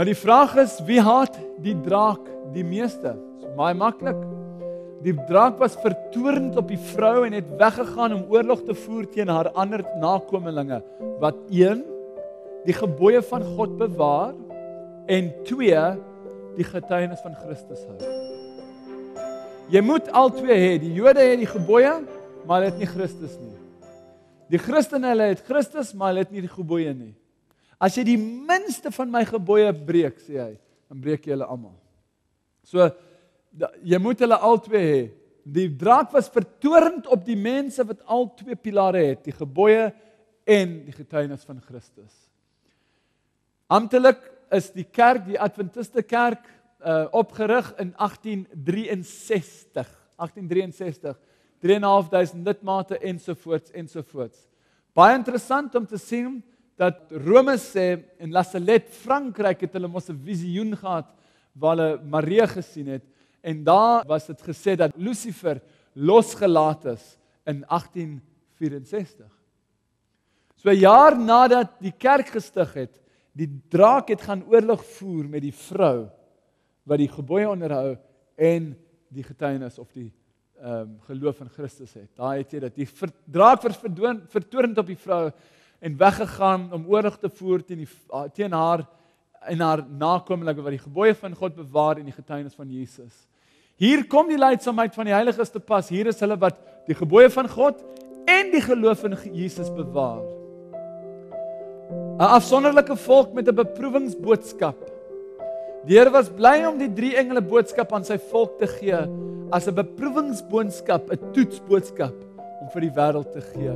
Nou die vraag is, wie haat die draak die meeste? Dit is baie maklik. Die draak was vertoornd op die vrou en het weggegaan om oorlog te voer teen haar ander nakomelinge, wat 1, die gebooie van God bewaar, en 2, die getuienis van Christus hou. Jy moet al twee hê. Die Jode het die gebooie, maar hulle het nie Christus nie. Die Christene hulle het Christus, maar hulle het nie die gebooie nie. As jy die minste van my gebooie breek, sê hy, dan breek jy hulle almal. So, jy moet hulle al twee hê. Die draak was vertoornd op die mense wat al twee pilare het, die gebooie en die getuienis van Christus. Amptelik is die kerk, die Adventiste kerk, opgerig in 1863. 3.500 lidmate ensovoorts. Baie interessant om te sien dat Rome sê in La Salette, Frankryk het hulle mos 'n visioen gehad waar hulle Maria gesien het en daar was dit gesê dat Lucifer losgelaat is in 1864. So 'n jaar nadat die kerk gestig het, die draak het gaan oorlog voer met die vrou wat die gebooie onderhou en die getuienis of die geloof in Christus het. Daar het jy dit. Die draak was vertoornd op die vrou en weggegaan om oorlog te voer teen haar en haar nakomelinge wat die gebooie van God bewaar en die getuienis van Jesus. Hier kom die leidsaamheid van die heiliges te pas. Hier is hulle wat die gebooie van God en die geloof in Jesus bewaar. 'n Afsonderlike volk met 'n beproewingsboodskap. Die Here was bly om die 3 engele boodskap aan sy volk te gee as 'n beproewingsboodskap, 'n toetsboodskap om vir die wêreld te gee.